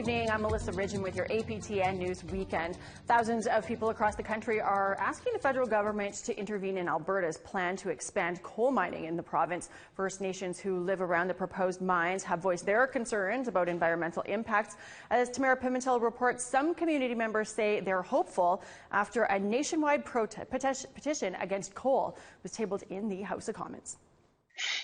evening. I'm Melissa Ridgen with your APTN News Weekend. Thousands of people across the country are asking the federal government to intervene in Alberta's plan to expand coal mining in the province. First Nations who live around the proposed mines have voiced their concerns about environmental impacts. As Tamara Pimentel reports, some community members say they're hopeful after a nationwide petition against coal was tabled in the House of Commons.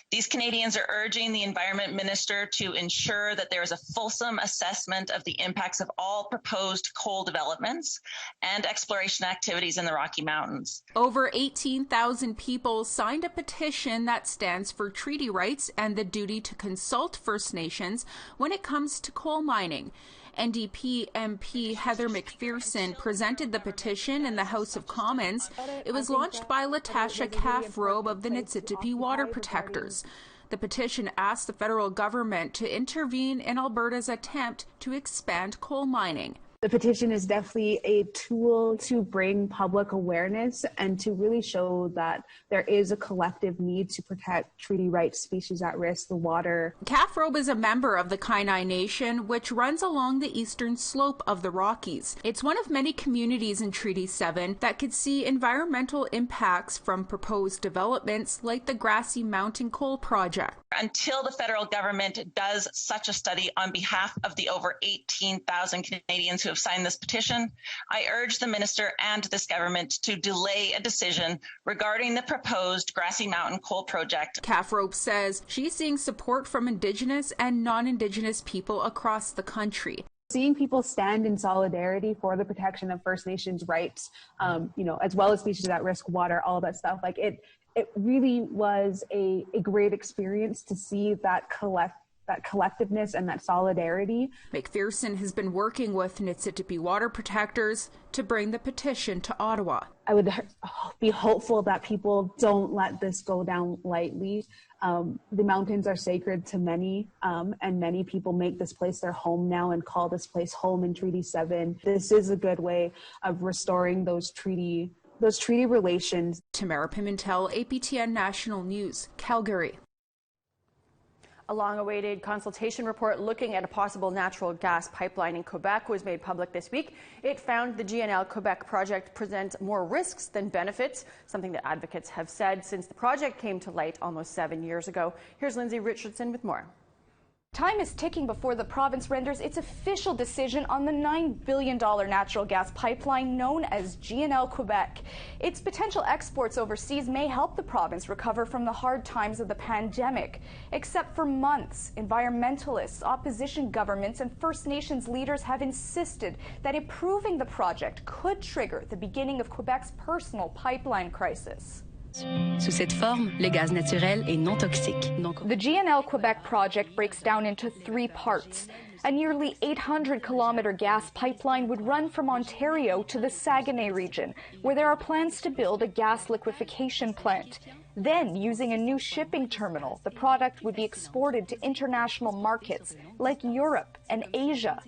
These Canadians are urging the Environment Minister to ensure that there is a fulsome assessment of the impacts of all proposed coal developments and exploration activities in the Rocky Mountains. Over 18,000 people signed a petition that stands for treaty rights and the duty to consult First Nations when it comes to coal mining. NDP MP Heather McPherson presented the petition in the House of Commons. It was launched by LATASHA ROBE of the Niitsitapi Water Protectors. The petition asked the federal government to intervene in Alberta's attempt to expand coal mining. The petition is definitely a tool to bring public awareness and to really show that there is a collective need to protect treaty rights, species at risk, the water. ROBE is a member of the Kainai Nation, which runs along the eastern slope of the Rockies. It's one of many communities in Treaty 7 that could see environmental impacts from proposed developments like the Grassy Mountain Coal Project. Until the federal government does such a study on behalf of the over 18,000 Canadians who have signed this petition, I urge the minister and this government to delay a decision regarding the proposed Grassy Mountain Coal Project. ROBE says she's seeing support from Indigenous and non-Indigenous people across the country. Seeing people stand in solidarity for the protection of First Nations rights, as well as species at risk, water, all that stuff, like it really was a great experience to see that collectiveness and that solidarity. McPherson has been working with Niitsitapi Water Protectors to bring the petition to Ottawa. I would be hopeful that people don't let this go down lightly. The mountains are sacred to many, and many people make this place their home now and call this place home in Treaty 7. This is a good way of restoring those treaty relations. Tamara Pimentel, APTN National News, Calgary. A long-awaited consultation report looking at a possible natural gas pipeline in Quebec was made public this week. It found the GNL Quebec project presents more risks than benefits, something that advocates have said since the project came to light almost 7 years ago. Here's Lindsay Richardson with more. Time is ticking before the province renders its official decision on the $9 billion natural gas pipeline known as GNL Quebec. Its potential exports overseas may help the province recover from the hard times of the pandemic. Except for months, environmentalists, opposition governments, and First Nations leaders have insisted that approving the project could trigger the beginning of Quebec's personal pipeline crisis. Sous cette forme, le gaz naturel est non toxique. The GNL Quebec project breaks down into 3 parts. A nearly 800-kilometer gas pipeline would run from Ontario to the Saguenay region, where there are plans to build a gas liquefaction plant. Then, using a new shipping terminal, the product would be exported to international markets like Europe and Asia.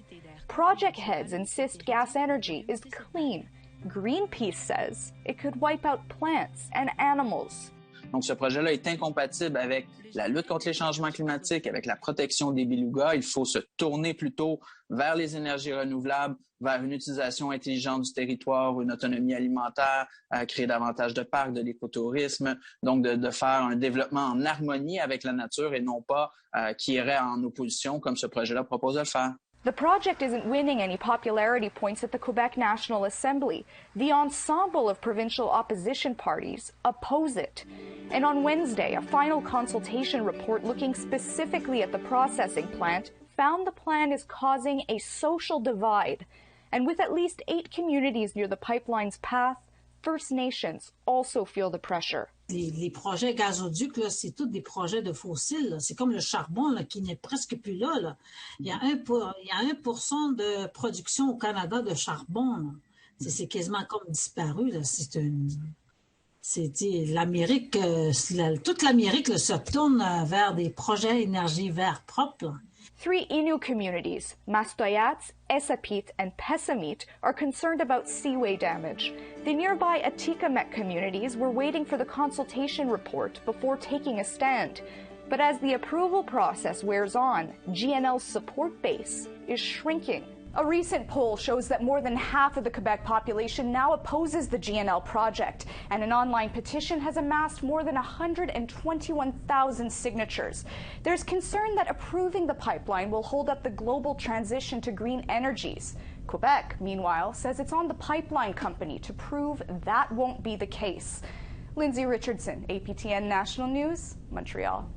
Project heads insist gas energy is clean. Greenpeace says it could wipe out plants and animals. Donc, ce projet-là est incompatible avec la lutte contre les changements climatiques, avec la protection des belugas. Il faut se tourner plutôt vers les énergies renouvelables, vers une utilisation intelligente du territoire, une autonomie alimentaire, créer davantage de parcs, de l'écotourisme, donc de faire un développement en harmonie avec la nature et non pas qui irait en opposition comme ce projet-là propose de le faire. The project isn't winning any popularity points at the Quebec National Assembly. The ensemble of provincial opposition parties oppose it. And on Wednesday, a final consultation report looking specifically at the processing plant found the plan is causing a social divide. And with at least 8 communities near the pipeline's path, First Nations also feel the pressure. Les projets gazoducs, là, c'est tous des projets de fossiles. C'est comme le charbon là, qui n'est presque plus là, là. Il y a 1% de production au Canada de charbon. C'est quasiment comme disparu. Là. L'Amérique, toute l'Amérique se tourne vers des projets énergie vert propres. 3 Innu communities, Mastoyats, Esapit, and Pessamit, are concerned about seaway damage. The nearby Atikamek communities were waiting for the consultation report before taking a stand. But as the approval process wears on, GNL's support base is shrinking. A recent poll shows that more than half of the Quebec population now opposes the GNL project, and an online petition has amassed more than 121,000 signatures. There's concern that approving the pipeline will hold up the global transition to green energies. Quebec, meanwhile, says it's on the pipeline company to prove that won't be the case. LINDSAY Richardson, APTN National News, Montreal.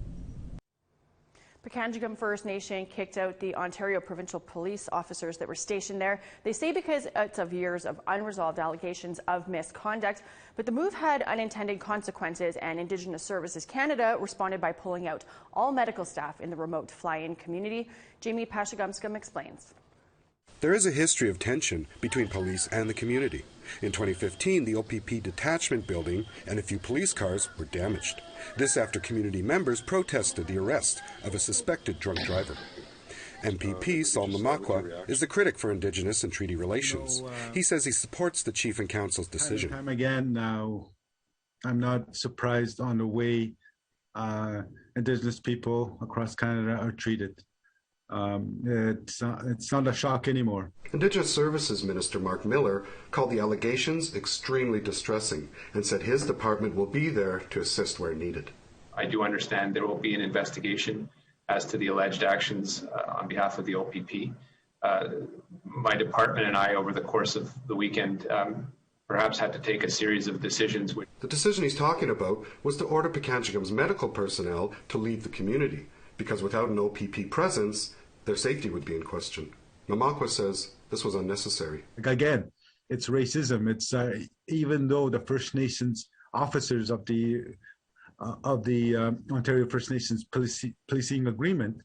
Pikangikum First Nation kicked out the Ontario Provincial Police officers that were stationed there. They say because it's of years of unresolved allegations of misconduct, but the move had unintended consequences, and Indigenous Services Canada responded by pulling out all medical staff in the remote fly-in community. Jamie Pikangikum explains. There is a history of tension between police and the community. In 2015, the OPP detachment building and a few police cars were damaged. This after community members protested the arrest of a suspected drunk driver. MPP Saul Namakwa is the critic for Indigenous and treaty relations. He says he supports the Chief and Council's decision. Time again now, I'm not surprised on the way Indigenous people across Canada are treated. It's not a shock anymore. Indigenous Services Minister Mark Miller called the allegations extremely distressing and said his department will be there to assist where needed. I do understand there will be an investigation as to the alleged actions on behalf of the OPP. My department and I, over the course of the weekend, perhaps had to take a series of decisions. The decision he's talking about was to order Pikangikum's medical personnel to leave the community, because without an OPP presence, their safety would be in question. Namakwa says this was unnecessary. Again, it's racism. It's even though the First Nations officers of the Ontario First Nations policing agreement,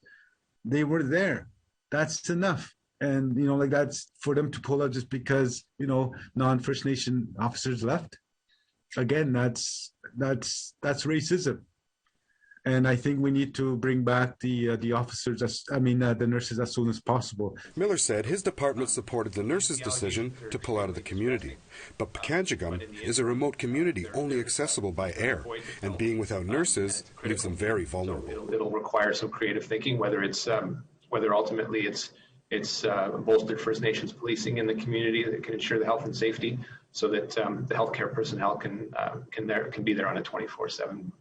they were there. That's enough. And that's for them to pull out just because non-First Nation officers left. Again, that's racism. And I think we need to bring back the officers, the nurses as soon as possible. Miller said his department supported the nurses' decision to pull out of the community. But Pikangikum is a remote community only accessible by air, and being without nurses leaves them very vulnerable. It'll require some creative thinking, whether ultimately it's bolstered First Nations policing in the community that can ensure the health and safety, so that the healthcare personnel can be there on a 24/7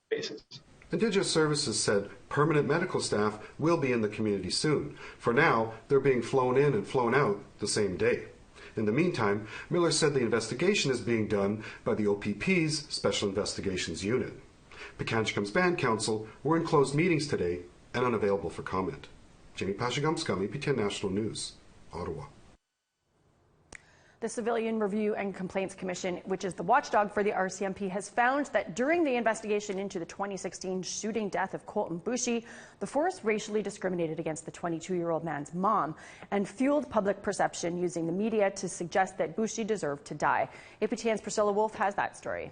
basis. Indigenous Services said permanent medical staff will be in the community soon. For now, they're being flown in and flown out the same day. In the meantime, Miller said the investigation is being done by the OPP's Special Investigations Unit. Pikangikum's Band Council were in closed meetings today and unavailable for comment. Jamie Pikangikum, APTN National News, Ottawa. The Civilian Review and Complaints Commission, which is the watchdog for the RCMP, has found that during the investigation into the 2016 shooting death of Colten Boushie, the force racially discriminated against the 22-year-old man's mom and fueled public perception using the media to suggest that Boushie deserved to die. APTN's Priscilla Wolfe has that story.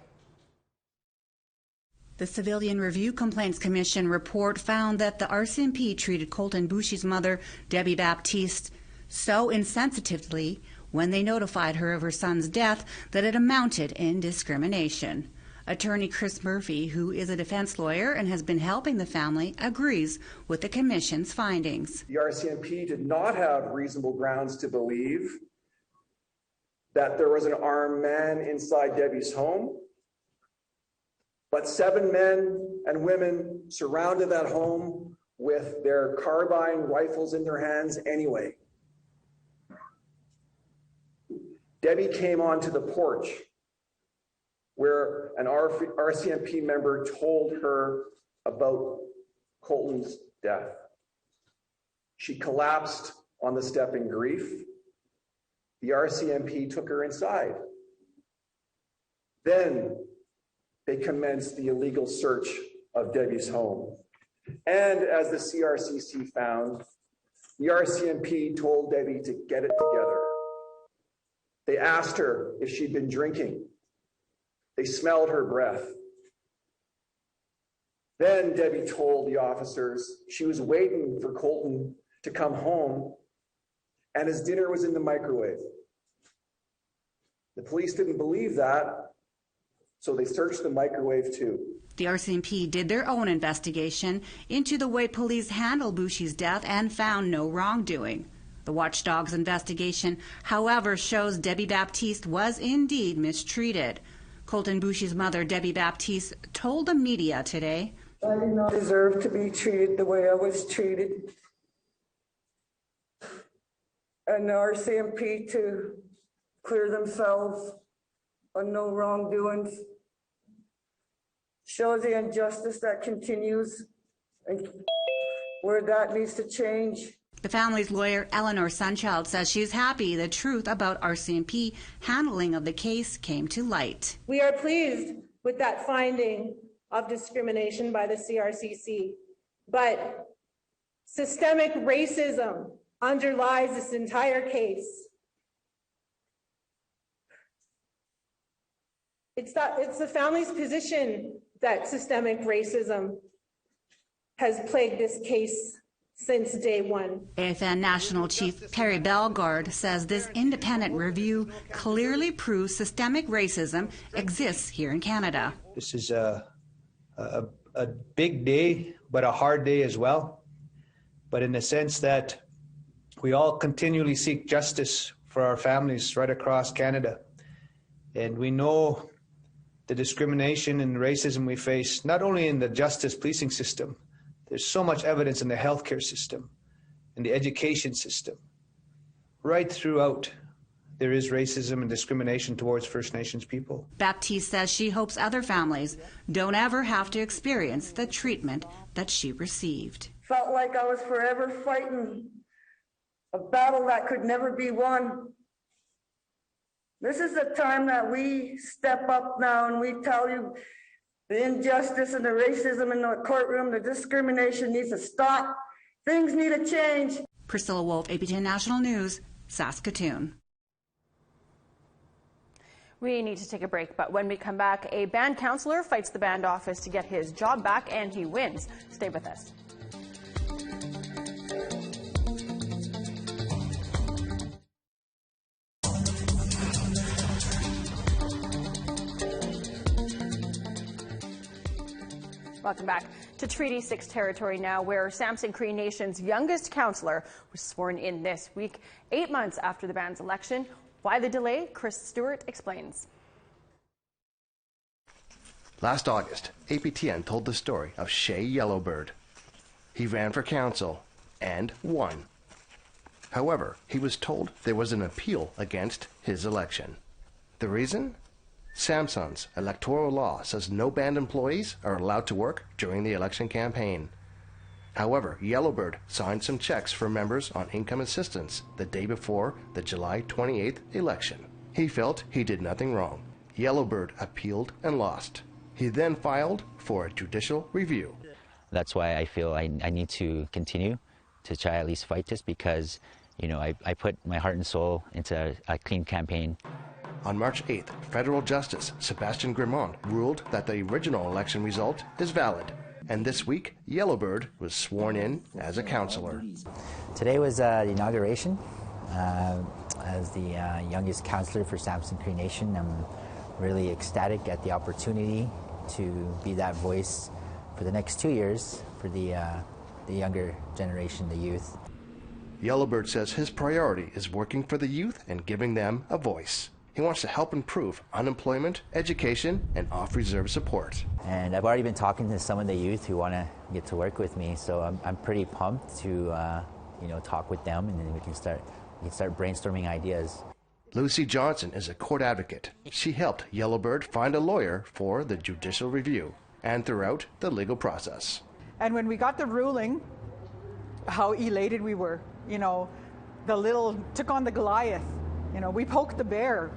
The Civilian Review Complaints Commission report found that the RCMP treated Colten Boushie's mother, Debbie Baptiste, so insensitively when they notified her of her son's death that it amounted in discrimination. Attorney Chris Murphy, who is a defense lawyer and has been helping the family, agrees with the Commission's findings. The RCMP did not have reasonable grounds to believe that there was an armed man inside Debbie's home, but 7 men and women surrounded that home with their carbine rifles in their hands anyway. Debbie came onto the porch where an RCMP member told her about Colten's death. She collapsed on the step in grief. The RCMP took her inside. Then they commenced the illegal search of Debbie's home. And as the CRCC found, the RCMP told Debbie to get it together. They asked her if she'd been drinking. They smelled her breath. Then Debbie told the officers she was waiting for Colten to come home and his dinner was in the microwave. The police didn't believe that, so they searched the microwave too. The RCMP did their own investigation into the way police handled Boushie's death and found no wrongdoing. The watchdog's investigation, however, shows Debbie Baptiste was indeed mistreated. Colten Boushie's mother, Debbie Baptiste, told the media today, "I did not deserve to be treated the way I was treated. And the RCMP to clear themselves on no wrongdoings shows the injustice that continues and where that needs to change." The family's lawyer, ELEANORE SUNCHILD, says she's happy the truth about RCMP handling of the case came to light. We are pleased with that finding of discrimination by the CRCC, but systemic racism underlies this entire case. It's the family's position that systemic racism has plagued this case since day one. APTN National Chief Perry Bellegarde says this independent review clearly proves systemic racism exists here in Canada. This is a big day, but a hard day as well. But in the sense that we all continually seek justice for our families right across Canada. And we know the discrimination and racism we face, not only in the justice policing system, there's so much evidence in the healthcare system, in the education system. Right throughout, there is racism and discrimination towards First Nations people. Baptiste says she hopes other families don't ever have to experience the treatment that she received. Felt like I was forever fighting a battle that could never be won. This is the time that we step up now and we tell you the injustice and the racism in the courtroom, the discrimination needs to stop. Things need to change. Priscilla Wolf, APTN National News, Saskatoon. We need to take a break, but when we come back, a band counselor fights the band office to get his job back, and he wins. Stay with us. Welcome back to Treaty 6 territory now, where Samson Cree Nation's youngest councillor was sworn in this week, 8 months after the band's election. Why the delay? Chris Stewart explains. Last August, APTN told the story of SHAY YELLOWBIRD. He ran for council and won. However, he was told there was an appeal against his election. The reason? Samson's electoral law says no band employees are allowed to work during the election campaign. However, YELLOWBIRD signed some checks for members on income assistance the day before the July 28th election. He felt he did nothing wrong. YELLOWBIRD appealed and lost. He then filed for a judicial review. That's why I feel I need to continue to try at least fight this, because, you know, I put my heart and soul into a clean campaign. On March 8th, federal Justice Sebastian Grimond ruled that the original election result is valid. And this week, YELLOWBIRD was sworn in as a councillor. Today was the inauguration. As the youngest councillor for Samson Cree Nation, I'm really ecstatic at the opportunity to be that voice for the next 2 years for the younger generation, the youth. YELLOWBIRD says his priority is working for the youth and giving them a voice. He wants to help improve unemployment, education, and off-reserve support. And I've already been talking to some of the youth who want to get to work with me, so I'm pretty pumped to talk with them, and then we can start brainstorming ideas. Lucy Johnson is a court advocate. She helped YELLOWBIRD find a lawyer for the judicial review and throughout the legal process. And when we got the ruling, how elated we were. You know, took on the Goliath. You know, we poked the bear,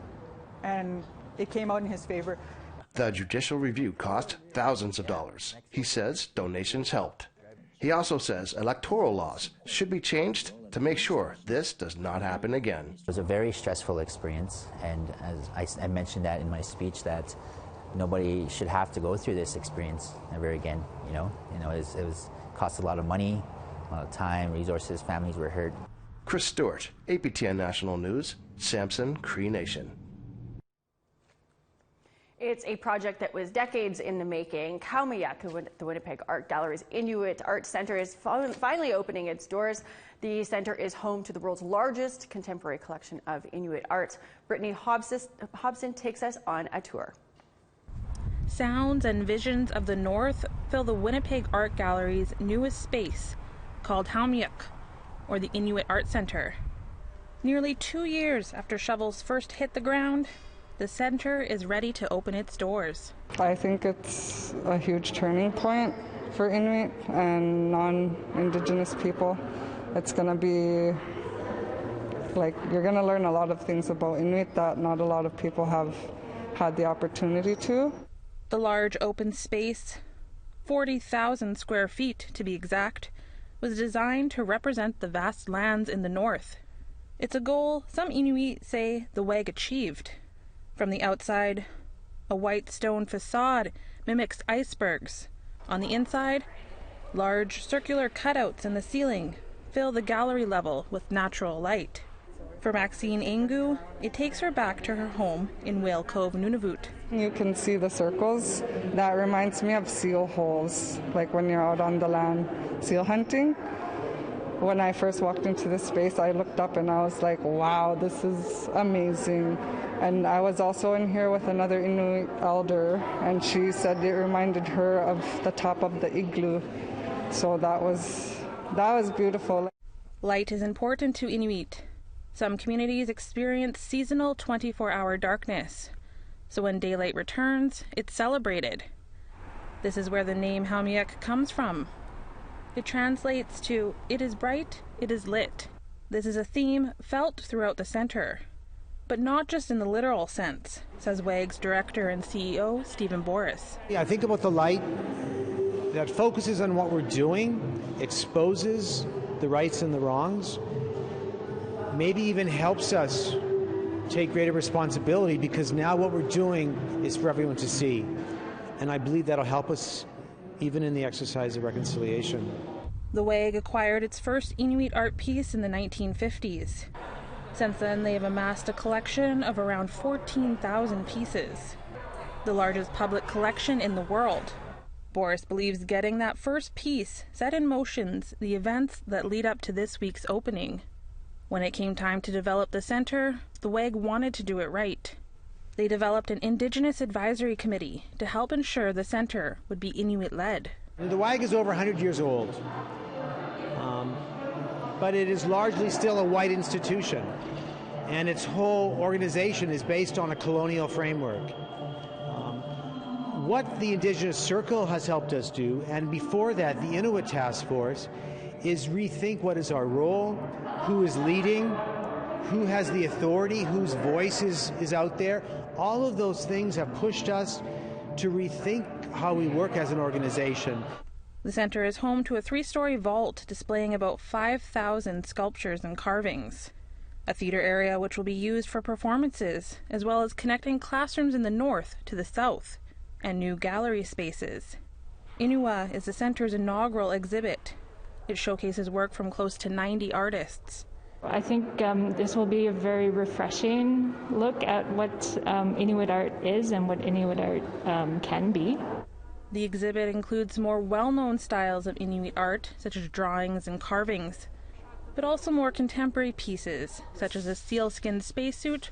and it came out in his favor. The judicial review cost thousands of dollars. He says donations helped. He also says electoral laws should be changed to make sure this does not happen again. It was a very stressful experience, and as I mentioned that in my speech, that nobody should have to go through this experience ever again. You know, it was cost a lot of money, a lot of time, resources, families were hurt. Chris Stewart, APTN National News, Samson Cree Nation. It's a project that was decades in the making. Kaumiak, the Winnipeg Art Gallery's Inuit Art Centre, is finally opening its doors. The centre is home to the world's largest contemporary collection of Inuit art. Brittany Hobson takes us on a tour. Sounds and visions of the North fill the Winnipeg Art Gallery's newest space, called Kaumiak, or the Inuit Art Centre. Nearly 2 years after shovels first hit the ground, the centre is ready to open its doors. I think it's a huge turning point for Inuit and non-Indigenous people. It's going to be like, you're going to learn a lot of things about Inuit that not a lot of people have had the opportunity to. The large open space, 40,000 square feet to be exact, was designed to represent the vast lands in the north. It's a goal some Inuit say the WAG achieved. From the outside, a white stone facade mimics icebergs. On the inside, large circular cutouts in the ceiling fill the gallery level with natural light. For Maxine Angu, it takes her back to her home in Whale Cove, Nunavut. You can see the circles. That reminds me of seal holes, like when you're out on the land seal hunting. When I first walked into this space, I looked up and I was like, wow, this is amazing. And I was also in here with another Inuit elder, and she said it reminded her of the top of the igloo. So that was beautiful. Light is important to Inuit. Some communities experience seasonal 24-hour darkness. So when daylight returns, it's celebrated. This is where the name Kaumiak comes from. It translates to, it is bright, it is lit. This is a theme felt throughout the centre. But not just in the literal sense, says WAG's director and CEO, Stephen Boris. I think about the light that focuses on what we're doing, exposes the rights and the wrongs, maybe even helps us take greater responsibility, because now what we're doing is for everyone to see. And I believe that'll help us even in the exercise of reconciliation. The WAG acquired its first Inuit art piece in the 1950s. Since then, they have amassed a collection of around 14,000 pieces, the largest public collection in the world. Boris believes getting that first piece set in motion the events that lead up to this week's opening. When it came time to develop the centre, the WAG wanted to do it right. They developed an Indigenous Advisory Committee to help ensure the centre would be Inuit-led. The WAG is over 100 years old, but it is largely still a white institution, and its whole organization is based on a colonial framework. What the Indigenous Circle has helped us do, and before that the Inuit Task Force, is rethink what is our role, who is leading, who has the authority, whose voice is out there. All of those things have pushed us to rethink how we work as an organization. The centre is home to a 3-story vault displaying about 5,000 sculptures and carvings, a theatre area which will be used for performances, as well as connecting classrooms in the north to the south, and new gallery spaces. Inua is the centre's inaugural exhibit. It showcases work from close to 90 artists. I think this will be a very refreshing look at what Inuit art is and what Inuit art can be. The exhibit includes more well-known styles of Inuit art, such as drawings and carvings, but also more contemporary pieces, such as a sealskin spacesuit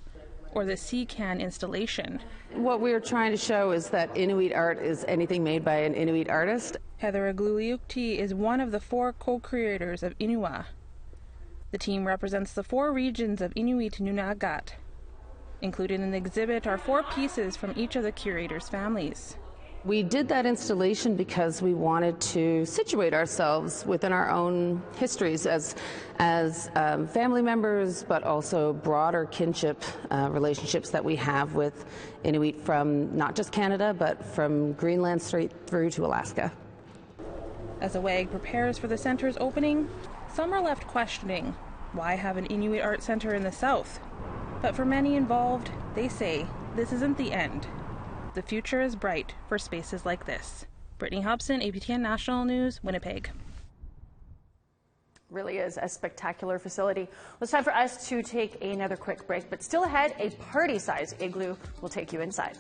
or the sea can installation. What we're trying to show is that Inuit art is anything made by an Inuit artist. Heather Agluliukti is one of the 4 co-creators of Inua. The team represents the 4 regions of Inuit Nunagat. Included in the exhibit are 4 pieces from each of the curators' families. We did that installation because we wanted to situate ourselves within our own histories as family members, but also broader kinship relationships that we have with Inuit from not just Canada, but from Greenland straight through to Alaska. As the WAG prepares for the centre's opening, some are left questioning, why have an Inuit art centre in the south? But for many involved, they say this isn't the end. The future is bright for spaces like this. Brittany Hobson, APTN National News, Winnipeg. Really is a spectacular facility. Well, it's time for us to take another quick break, but still ahead, a party-sized igloo will take you inside.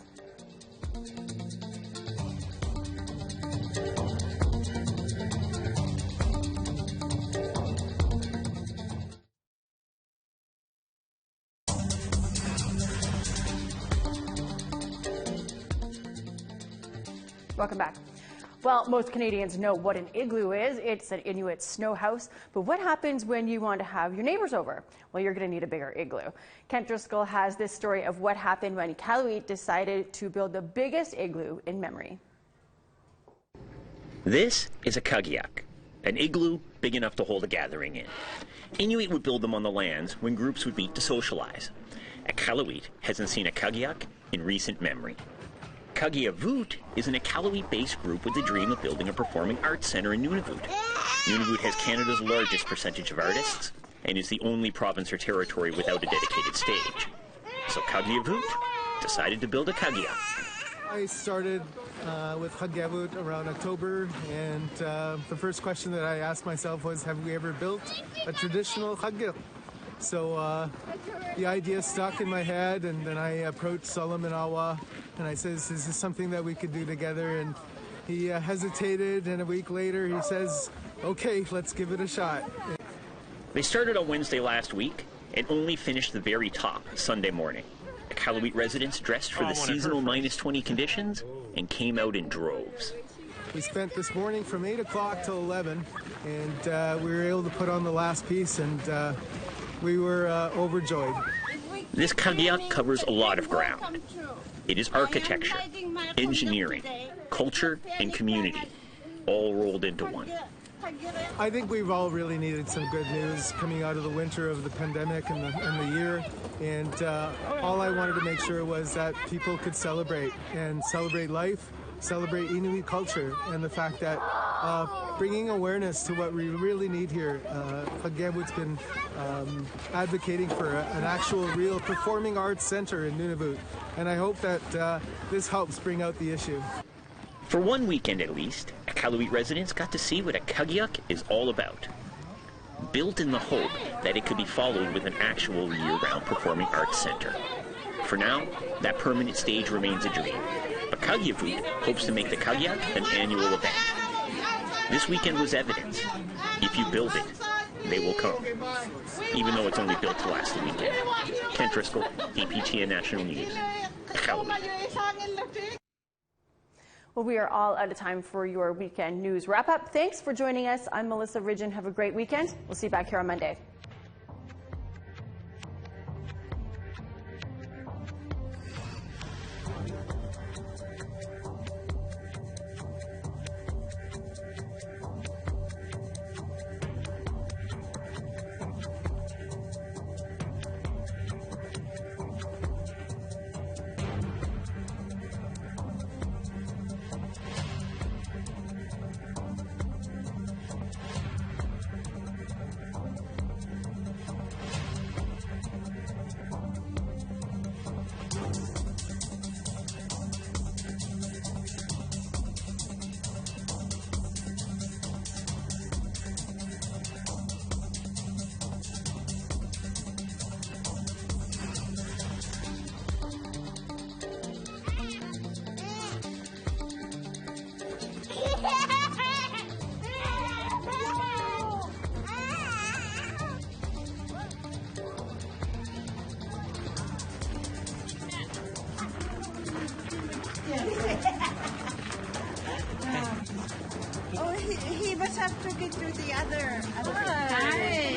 Welcome back. Well, most Canadians know what an igloo is. It's an Inuit snow house. But what happens when you want to have your neighbors over? Well, you're going to need a bigger igloo. Kent Driscoll has this story of what happened when Iqaluit decided to build the biggest igloo in memory. This is a kagiak, an igloo big enough to hold a gathering in. Inuit would build them on the lands when groups would meet to socialize. Iqaluit hasn't seen a kagiak in recent memory. Pikangikum is an Iqaluit-based group with the dream of building a performing arts centre in Nunavut. Nunavut has Canada's largest percentage of artists and is the only province or territory without a dedicated stage. So Pikangikum decided to build a kagiak. I started with Pikangikum around October, and the first question that I asked myself was, have we ever built a traditional kagiak? So the idea stuck in my head, and then I approached Solomon Awa, and I says, is this something that we could do together? And he hesitated, and a week later he says, okay, let's give it a shot. They started on Wednesday last week and only finished the very top Sunday morning. Iqaluit residents dressed for the seasonal -20 conditions and came out in droves. We spent this morning from 8 o'clock till 11, and we were able to put on the last piece, and we were overjoyed. This kagiak covers a lot of ground. It is architecture, engineering, culture, and community, all rolled into one. I think we've all really needed some good news coming out of the winter of the pandemic and the year, and all I wanted to make sure was that people could celebrate life, celebrate Inuit culture, and the fact that bringing awareness to what we really need here. Pikangikum's been advocating for an actual, real performing arts center in Nunavut, and I hope that this helps bring out the issue. For one weekend at least, Iqaluit residents got to see what a kagiak is all about. Built in the hope that it could be followed with an actual year-round performing arts center. For now, that permanent stage remains a dream, but Pikangikum hopes to make the kagiak an annual event. This weekend was evidence. If you build it, they will come. Even though it's only built to last the weekend. Kent Driscoll, APTN National News. Iqaluit. Well, we are all out of time for your weekend news wrap-up. Thanks for joining us. I'm Melissa Ridgen. Have a great weekend. We'll see you back here on Monday. He must have took it to the other. Hi.